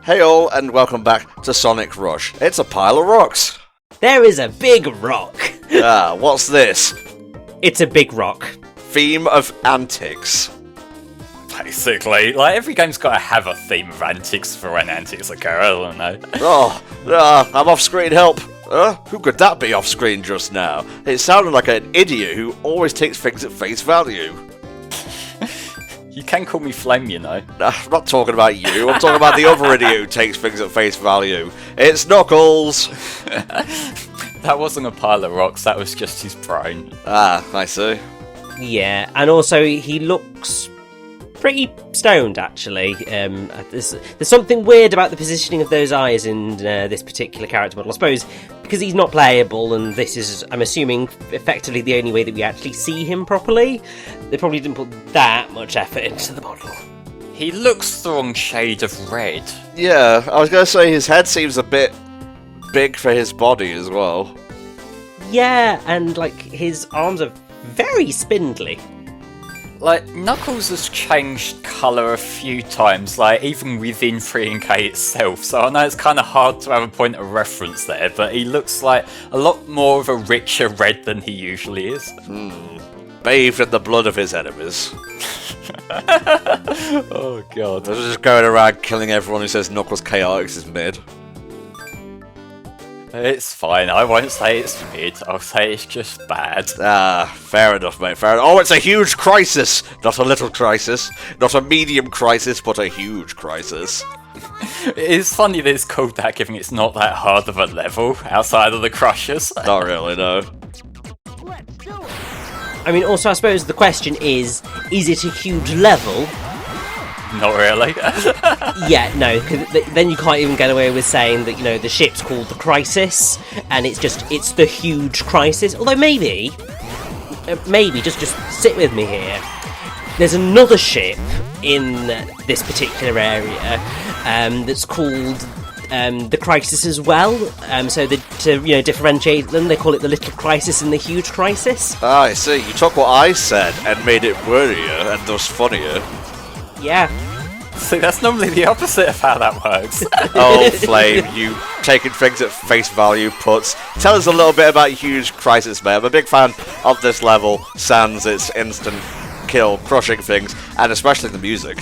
Hey all, and welcome back to Sonic Rush. It's a pile of rocks. There is a big rock. What's this? It's a big rock. Theme of antics. Basically, like every game's got to have a theme of antics for when antics occur. I don't know. I'm off-screen help. Who could that be off-screen just now? It sounded like an idiot who always takes things at face value. You can call me Flame, you know. I'm not talking about you, I'm talking about the other idiot who takes things at face value. It's Knuckles! That wasn't a pile of rocks, that was just his brain. I see. Yeah, and also he looks pretty stoned, actually. There's something weird about the positioning of those eyes in this particular character model. I suppose because he's not playable, and this is, I'm assuming, effectively the only way that we actually see him properly, they probably didn't put that much effort into the model. He looks the wrong shade of red. Yeah, I was going to say his head seems a bit big for his body as well. Yeah, and like his arms are very spindly. Like, Knuckles has changed colour a few times, like, even within 3&K itself, so I know it's kind of hard to have a point of reference there, but he looks like a lot more of a richer red than he usually is. Bathed in the blood of his enemies. Oh god. They're just going around killing everyone who says Knuckles Chaotix is mid. It's fine, I won't say it's mid, I'll say it's just bad. Fair enough, mate, fair enough. Oh, it's a huge crisis! Not a little crisis. Not a medium crisis, but a huge crisis. It's funny that it's called that, given it's not that hard of a level outside of the Crushers. Not really, no. I mean, also, I suppose the question is it a huge level? Not really. Yeah, no, because then you can't even get away with saying that, you know, the ship's called the Crisis, and it's the huge crisis. Although maybe, just sit with me here. There's another ship in this particular area that's called the Crisis as well. So to differentiate them, they call it the Little Crisis and the Huge Crisis. I see. You took what I said and made it wordier and thus funnier. Yeah. See, that's normally the opposite of how that works. Oh, Flame, you taking things at face value puts. Tell us a little bit about Huge Crisis, mate. I'm a big fan of this level, sans its instant kill, crushing things, and especially the music.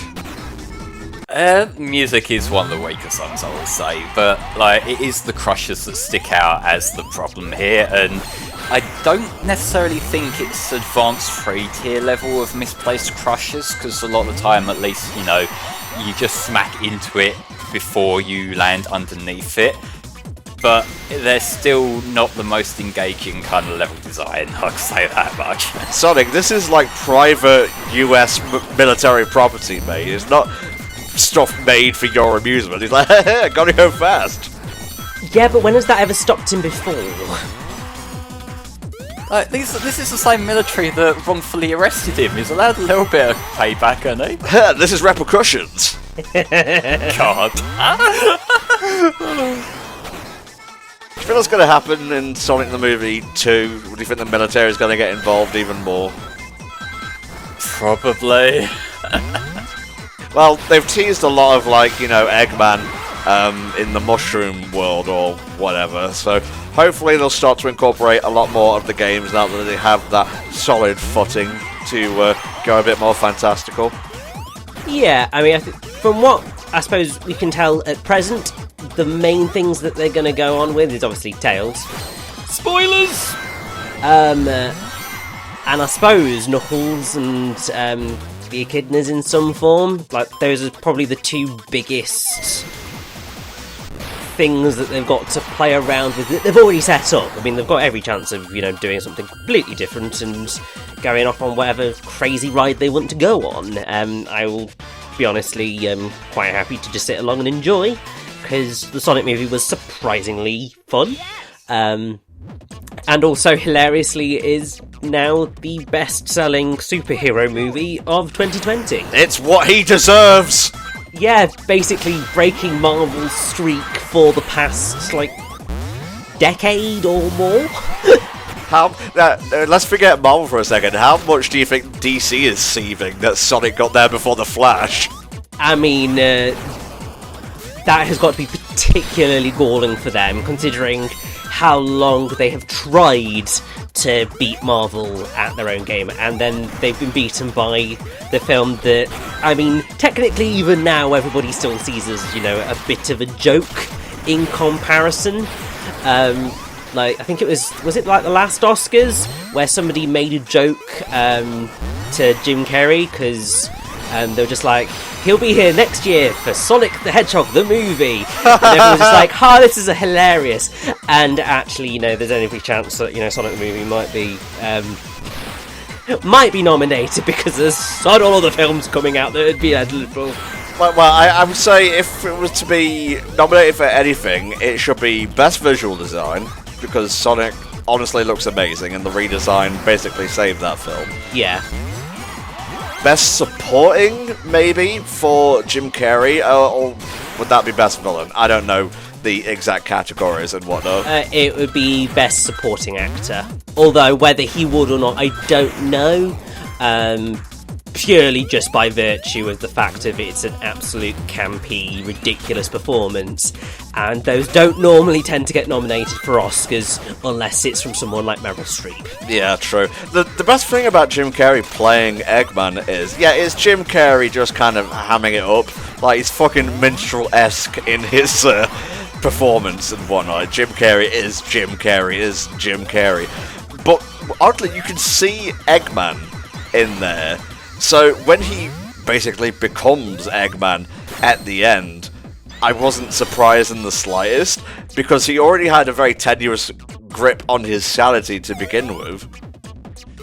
Music is one of the weaker songs, I will say, but like it is the Crushers that stick out as the problem here, and I don't necessarily think it's advanced 3-tier level of misplaced Crushers, because a lot of the time, at least, you know, you just smack into it before you land underneath it, but they're still not the most engaging kind of level design, I can say that much. Sonic, this is like private US military property, mate. It's not stuff made for your amusement. He's like, hey, gotta go fast. Yeah, but when has that ever stopped him before? Like, this is the same military that wrongfully arrested him. He's allowed a little bit of payback, isn't he? This is repercussions. God. Do you think that's going to happen in Sonic the Movie 2? Do you think the military is going to get involved even more? Probably. Well, they've teased a lot of, like, you know, Eggman in the Mushroom World or whatever, so hopefully they'll start to incorporate a lot more of the games now that they have that solid footing to go a bit more fantastical. Yeah, I mean, from what I suppose we can tell at present, the main things that they're going to go on with is obviously Tails. Spoilers! And I suppose Knuckles and the Echidnas in some form. Like, those are probably the two biggest things that they've got to play around with. They've already set up. I mean, they've got every chance of, you know, doing something completely different and going off on whatever crazy ride they want to go on. I will be honestly quite happy to just sit along and enjoy, because the Sonic movie was surprisingly fun. And also, hilariously, is now the best-selling superhero movie of 2020. It's what he deserves! Yeah, basically breaking Marvel's streak for the past, like, decade or more. Let's forget Marvel for a second. How much do you think DC is seething that Sonic got there before the Flash? I mean, that has got to be particularly galling for them, considering how long they have tried to beat Marvel at their own game, and then they've been beaten by the film that, I mean, technically even now everybody still sees as, you know, a bit of a joke in comparison. Like, I think was it like the last Oscars where somebody made a joke to Jim Carrey because they were just like, he'll be here next year for Sonic the Hedgehog the movie, and everyone was just like, this is hilarious. And actually, you know, there's every chance that, you know, Sonic the movie might be nominated because there's not all the films coming out that would be eligible. Well, I would say if it was to be nominated for anything, it should be Best Visual Design, because Sonic honestly looks amazing, and the redesign basically saved that film. Yeah. Best Supporting, maybe, for Jim Carrey, or would that be Best Villain? I don't know the exact categories and whatnot. It would be Best Supporting Actor. Although, whether he would or not, I don't know. Purely just by virtue of the fact of it's an absolute campy, ridiculous performance, and those don't normally tend to get nominated for Oscars unless it's from someone like Meryl Streep. Yeah, true. The best thing about Jim Carrey playing Eggman is, it's Jim Carrey just kind of hamming it up, like he's fucking minstrel-esque in his performance and whatnot. Jim Carrey is Jim Carrey is Jim Carrey. But oddly, you can see Eggman in there. So when he basically becomes Eggman at the end, I wasn't surprised in the slightest, because he already had a very tenuous grip on his sanity to begin with.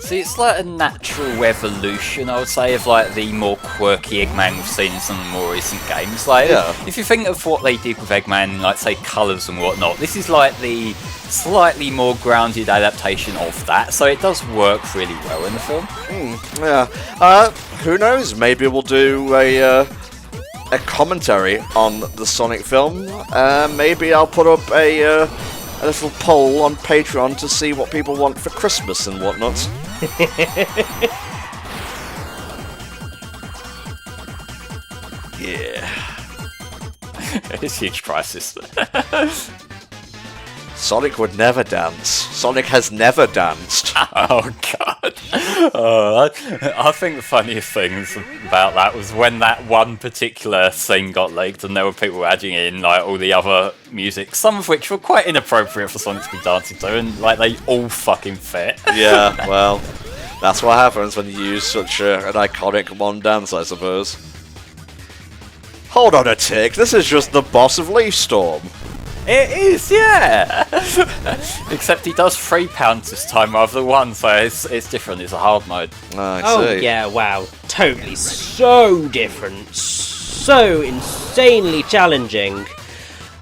See, it's like a natural evolution, I would say, of like the more quirky Eggman we've seen in some of the more recent games. Like, if you think of what they did with Eggman, like say colours and whatnot, this is like the slightly more grounded adaptation of that, so it does work really well in the film. Who knows? Maybe we'll do a commentary on the Sonic film. Maybe I'll put up a little poll on Patreon to see what people want for Christmas and whatnot. Yeah. It's a huge crisis. Sonic would never dance. Sonic has never danced. Oh god. I think the funniest things about that was when that one particular scene got leaked and there were people adding in like all the other music, some of which were quite inappropriate for Sonic to be dancing to, and like they all fucking fit. Yeah, well, that's what happens when you use such an iconic one dance, I suppose. Hold on a tick, this is just the boss of Leaf Storm. It is, yeah! Except he does 3 pounds this time rather than 1, so it's different, it's a hard mode. I see. Yeah, wow. Totally so different. So insanely challenging.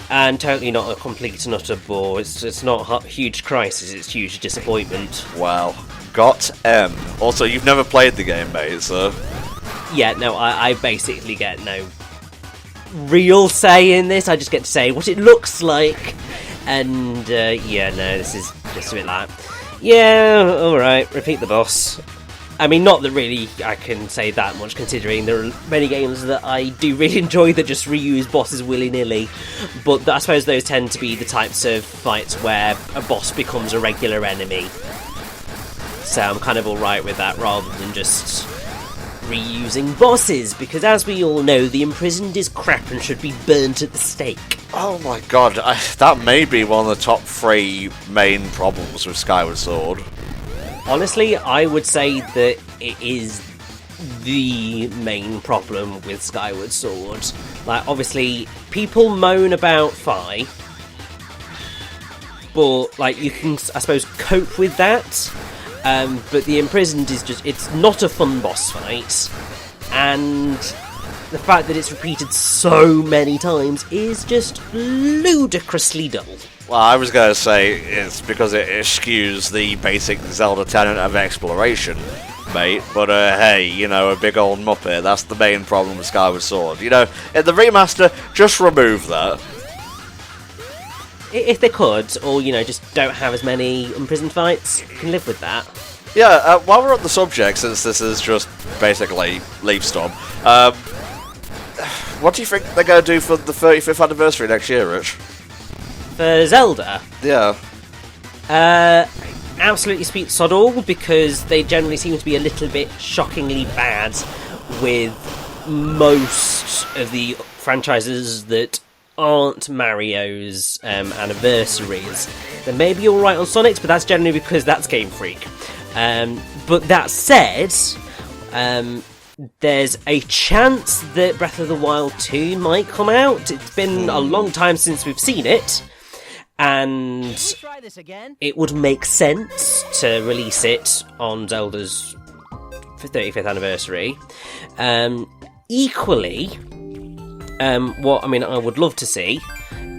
And totally not a complete and utter bore. It's not a huge crisis, it's huge disappointment. Wow. Got M. Also, you've never played the game, mate, so... Yeah, no, I basically get no real say in this. I just get to say what it looks like, and this is just a bit like, alright, repeat the boss. I mean, not that really I can say that much, considering there are many games that I do really enjoy that just reuse bosses willy-nilly, but I suppose those tend to be the types of fights where a boss becomes a regular enemy, so I'm kind of alright with that, rather than just reusing bosses, because as we all know, the imprisoned is crap and should be burnt at the stake. Oh my god, that may be one of the top 3 main problems with Skyward Sword. Honestly, I would say that it is the main problem with Skyward Sword. Like, obviously, people moan about Fi, but, like, you can, I suppose, cope with that. But the Imprisoned is just, it's not a fun boss fight, and the fact that it's repeated so many times is just ludicrously dull. Well, I was going to say it's because it eschews the basic Zelda tenet of exploration, mate, but hey, a big old muppet, that's the main problem with Skyward Sword. In the remaster, just remove that. If they could, or, just don't have as many imprisoned fights, you can live with that. Yeah, while we're on the subject, since this is just basically Leaf Storm, What do you think they're going to do for the 35th anniversary next year, Rich? For Zelda, Yeah. absolutely sweet sod all, because they generally seem to be a little bit shockingly bad with most of the franchises that aren't Mario's anniversaries. They may be alright on Sonic's, but that's generally because that's Game Freak. But that said, there's a chance that Breath of the Wild 2 might come out. It's been a long time since we've seen it, and it would make sense to release it on Zelda's 35th anniversary. Equally, what I would love to see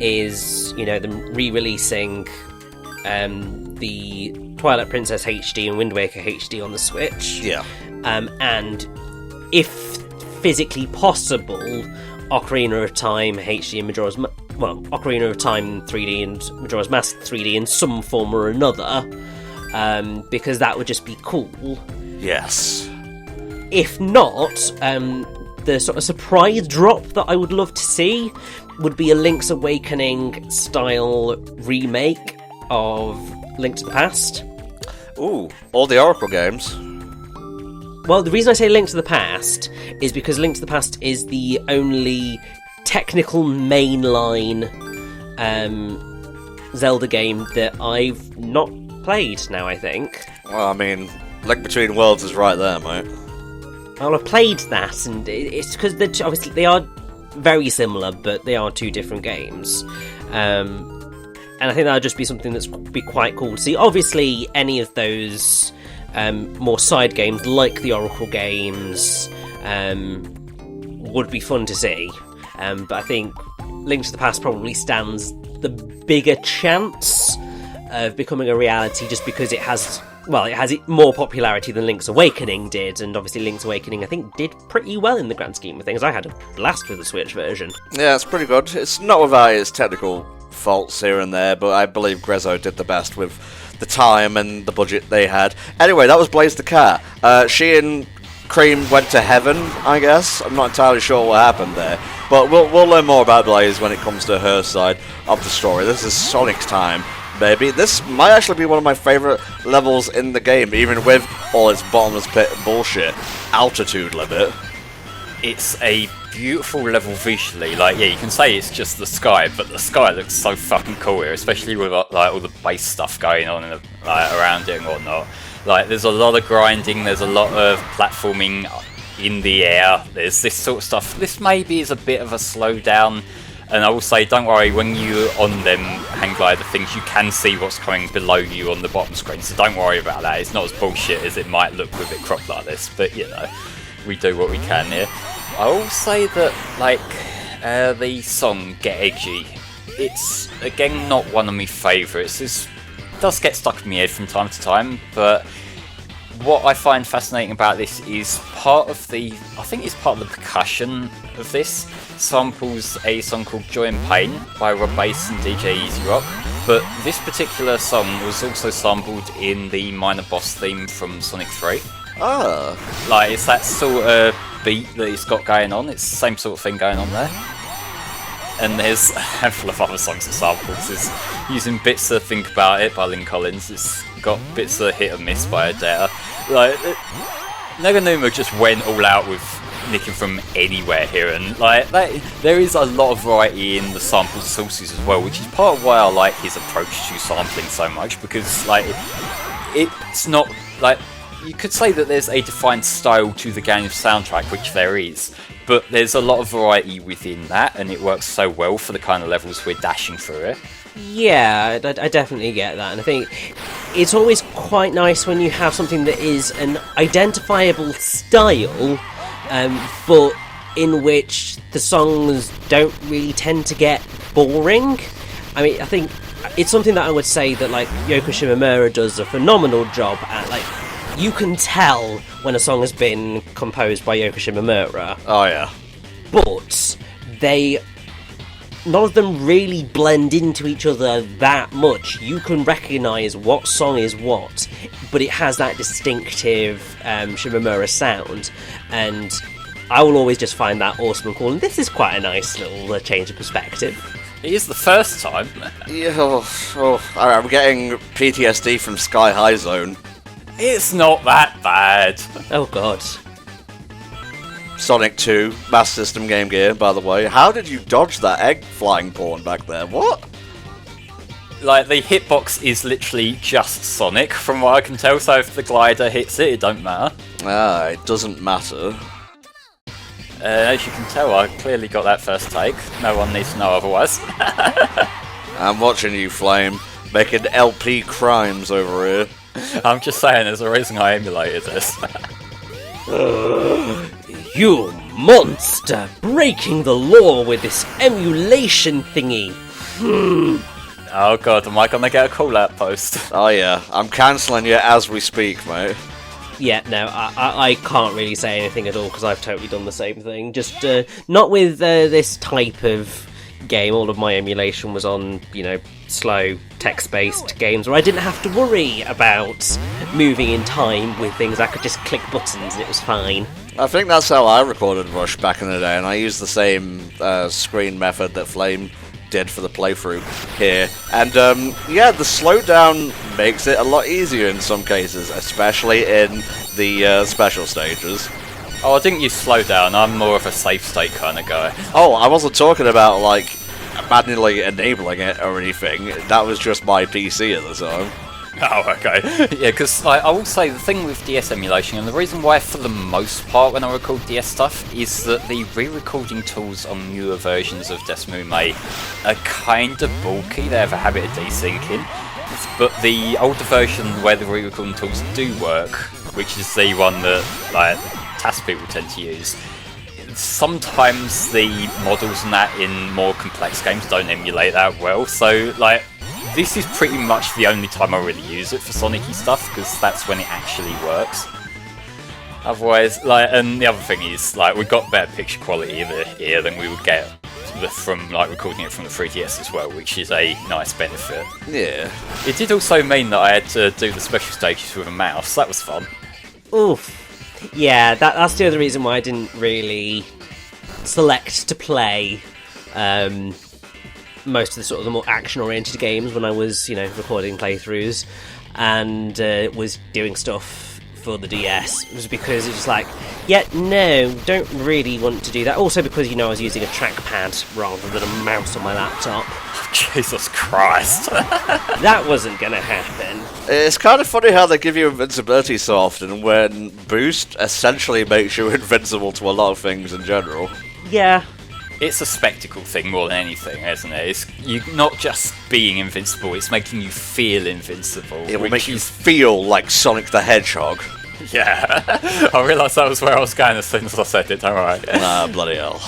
is, them re-releasing the Twilight Princess HD and Wind Waker HD on the Switch. Yeah. And if physically possible, Ocarina of Time HD and Majora's Ocarina of Time 3D and Majora's Mask 3D in some form or another, because that would just be cool. Yes. If not, the sort of surprise drop that I would love to see would be a Link's Awakening style remake of Link to the Past. Ooh, all the Oracle games. Well, the reason I say Link to the Past is because Link to the Past is the only technical mainline Zelda game that I've not played now, I think. Well, Link Between Worlds is right there, mate. Well, I've played that, and it's because obviously they are very similar, but they are two different games. And I think that would just be something that's be quite cool to see. Obviously, any of those more side games, like the Oracle games, would be fun to see. But I think Link to the Past probably stands the bigger chance of becoming a reality, just because it has more popularity than Link's Awakening did, and obviously Link's Awakening, I think, did pretty well in the grand scheme of things. I had a blast with the Switch version. Yeah, it's pretty good. It's not without its technical faults here and there, but I believe Grezzo did the best with the time and the budget they had. Anyway, that was Blaze the Cat. She and Cream went to heaven, I guess. I'm not entirely sure what happened there, but we'll learn more about Blaze when it comes to her side of the story. This is Sonic's time, baby. This might actually be one of my favourite levels in the game, even with all its bottomless pit bullshit altitude limit. It's a beautiful level visually. You can say it's just the sky, but the sky looks so fucking cool here, especially with all the base stuff going on around it and whatnot. There's a lot of grinding, there's a lot of platforming in the air, there's this sort of stuff. This maybe is a bit of a slowdown, and I will say, don't worry, when you're on them hang glider things, you can see what's coming below you on the bottom screen, so don't worry about that. It's not as bullshit as it might look with it cropped like this, but we do what we can here. I will say that, the song Get Edgy, it's, again, not one of my favourites. It does get stuck in my head from time to time, but what I find fascinating about this is part of the percussion of this samples a song called Joy and Pain by Rob Bass and DJ Easy Rock, but this particular song was also sampled in the minor boss theme from Sonic 3. Ah. It's that sort of beat that it's got going on. It's the same sort of thing going on there. And there's a handful of other songs that samples. It's using bits of Think About It by Lynn Collins. It's got bits of Hit or Miss by Adele. Neganuma just went all out with nicking from anywhere here, and there is a lot of variety in the sample sources as well, which is part of why I like his approach to sampling so much, because it's not you could say that there's a defined style to the game's soundtrack, which there is, but there's a lot of variety within that, and it works so well for the kind of levels we're dashing through it. Yeah, I definitely get that, and I think it's always quite nice when you have something that is an identifiable style, but in which the songs don't really tend to get boring. I think it's something that I would say that Yoko Shimomura does a phenomenal job at. You can tell when a song has been composed by Yoko Shimomura. Oh yeah. But none of them really blend into each other that much. You can recognise what song is what, but it has that distinctive Shimomura sound. And I will always just find that awesome and cool, and this is quite a nice little change of perspective. It is the first time. Yeah, I'm getting PTSD from Sky High Zone. It's not that bad. Oh god. Sonic 2, Master System Game Gear, by the way. How did you dodge that egg flying porn back there? What? Like, the hitbox is literally just Sonic, from what I can tell, so if the glider hits it, it don't matter. Ah, it doesn't matter. As you can tell, I clearly got that first take. No one needs to know otherwise. I'm watching you, Flame, making LP crimes over here. I'm just saying, there's a reason I emulated this. You monster! Breaking the law with this emulation thingy! Oh god, am I gonna get a call-out post? Oh yeah, I'm cancelling you as we speak, mate. Yeah, no, I can't really say anything at all, because I've totally done the same thing. Just, not with this type of game. All of my emulation was on, slow, text-based games where I didn't have to worry about moving in time with things. I could just click buttons and it was fine. I think that's how I recorded Rush back in the day, and I used the same screen method that Flame did for the playthrough here. And yeah, the slowdown makes it a lot easier in some cases, especially in the special stages. Oh, I didn't use slowdown, I'm more of a safe state kind of guy. Oh, I wasn't talking about, like, manually enabling it or anything. That was just my PC at the time. Oh, okay. Yeah, because I will say the thing with DS emulation, and the reason why for the most part when I record DS stuff, is that the re-recording tools on newer versions of Desmume are kind of bulky. They have a habit of desyncing. But the older version where the re-recording tools do work, which is the one that task people tend to use, sometimes the models and that in more complex games don't emulate that well. So, this is pretty much the only time I really use it for Sonic-y stuff, because that's when it actually works. Otherwise, and the other thing is, we got better picture quality here than we would get from, recording it from the 3DS as well, which is a nice benefit. Yeah. It did also mean that I had to do the special stages with a mouse. That was fun. Oof. Yeah, that's the other reason why I didn't really select to play most of the sort of the more action-oriented games when I was, recording playthroughs and was doing stuff for the DS. It was because it was don't really want to do that. Also because, I was using a trackpad rather than a mouse on my laptop. Jesus Christ. That wasn't gonna happen. It's kind of funny how they give you invincibility so often when Boost essentially makes you invincible to a lot of things in general. Yeah. It's a spectacle thing more than anything, isn't it? It's you not just being invincible, it's making you feel invincible. It will make you feel like Sonic the Hedgehog. Yeah. I realised that was where I was going as soon as I said it, don't worry. Nah, bloody hell.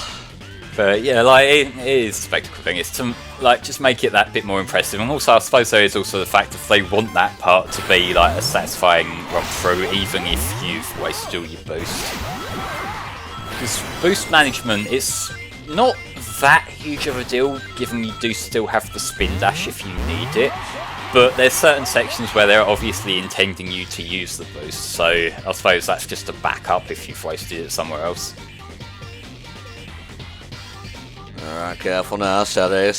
But yeah, it is a spectacle thing. It's to just make it that bit more impressive. And also, I suppose there is also the fact that they want that part to be a satisfying run through, even if you've wasted all your boost. Because boost management is not that huge of a deal, given you do still have the spin dash if you need it. But there's certain sections where they're obviously intending you to use the boost, so I suppose that's just a backup if you've wasted it somewhere else. Alright, careful now, steady.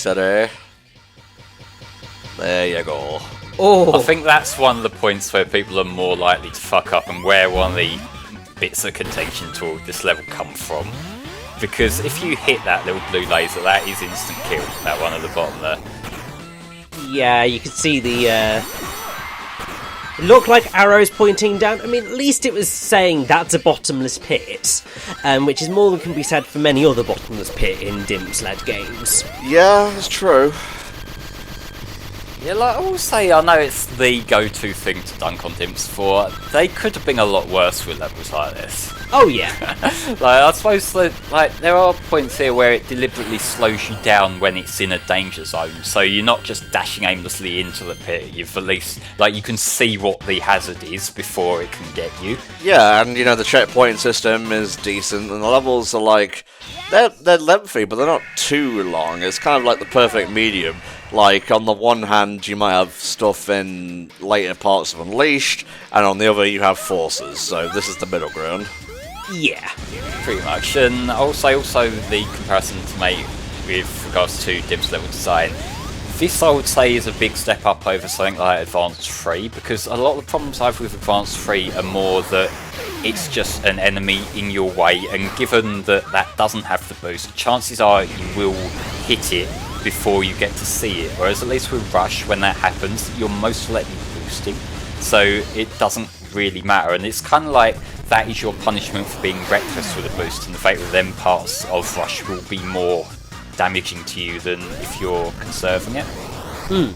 There you go. Oh, I think that's one of the points where people are more likely to fuck up and where one of the bits of contention toward this level come from. Because if you hit that little blue laser, that is instant kill, that one at the bottom there. yeah, you could see the, it looked like arrows pointing down. I mean, at least it was saying that's a bottomless pit, which is more than can be said for many other bottomless pit in Dimps-led games. Yeah, it's true. Yeah, I will say, I know it's the go-to thing to dunk on Dimps for. They could have been a lot worse with levels like this. Oh yeah. I suppose that, there are points here where it deliberately slows you down when it's in a danger zone, so you're not just dashing aimlessly into the pit. You've at least you can see what the hazard is before it can get you. Yeah, and the checkpoint system is decent, and the levels are they're lengthy, but they're not too long. It's kind of like the perfect medium. On the one hand, you might have stuff in later parts of Unleashed, and on the other, you have Forces, so this is the middle ground. Yeah. Pretty much. And also the comparison to make with regards to Dim's level design. This I would say is a big step up over something like Advanced 3, because a lot of the problems I have with Advanced 3 are more that it's just an enemy in your way, and given that that doesn't have the boost, chances are you will hit it before you get to see it, whereas at least with Rush, when that happens, you're most likely boosting, so it doesn't really matter, and it's kind of like that is your punishment for being reckless with a boost, and the fact that them parts of Rush will be more damaging to you than if you're conserving it. And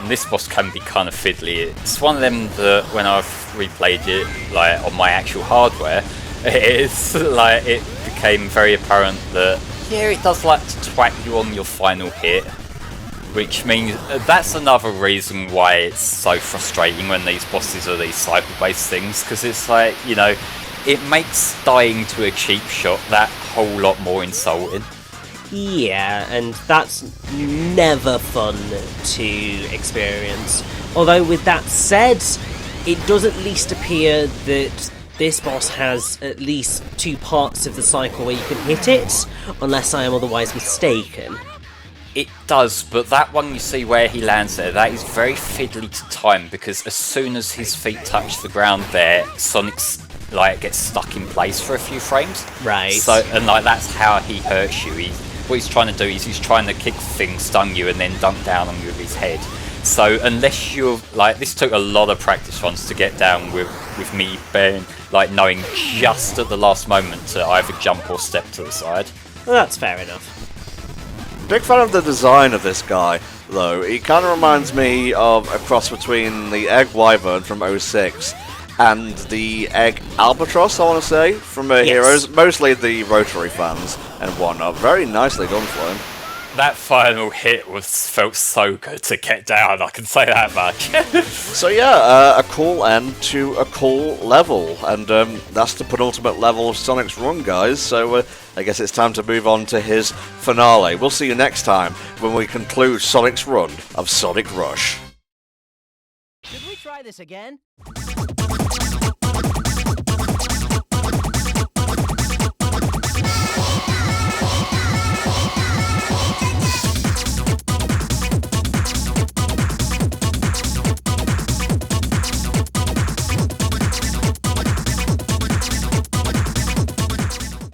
this boss can be kind of fiddly. It's one of them that when I've replayed it like on my actual hardware, it's like it became very apparent that yeah, it does like to twat you on your final hit, which means that's another reason why it's so frustrating when these bosses are these cycle-based things, because it's like, you know, it makes dying to a cheap shot that whole lot more insulting. Yeah, and that's never fun to experience. Although with that said, it does at least appear that this boss has at least 2 parts of the cycle where you can hit it, unless I am otherwise mistaken. It does, but that one you see where he lands there, that is very fiddly to time, because as soon as his feet touch the ground there, Sonic's like gets stuck in place for a few frames. Right. So, and like that's how he hurts you. What he's trying to do is he's trying to kick things, stun you, and then dunk down on you with his head. So unless you're like, this took a lot of practice runs to get down with me being like knowing just at the last moment to either jump or step to the side. Well, that's fair enough. Big fan of the design of this guy, though. He kind of reminds me of a cross between the Egg Wyvern from 06 and the Egg Albatross, I want to say, from Heroes. Mostly the Rotary fans and whatnot. Very nicely done for him. That final hit felt so good to get down, I can say that much. So yeah, a cool end to a cool level, and that's the penultimate level of Sonic's run, guys, so I guess it's time to move on to his finale. We'll see you next time when we conclude Sonic's run of Sonic Rush. Should we try this again?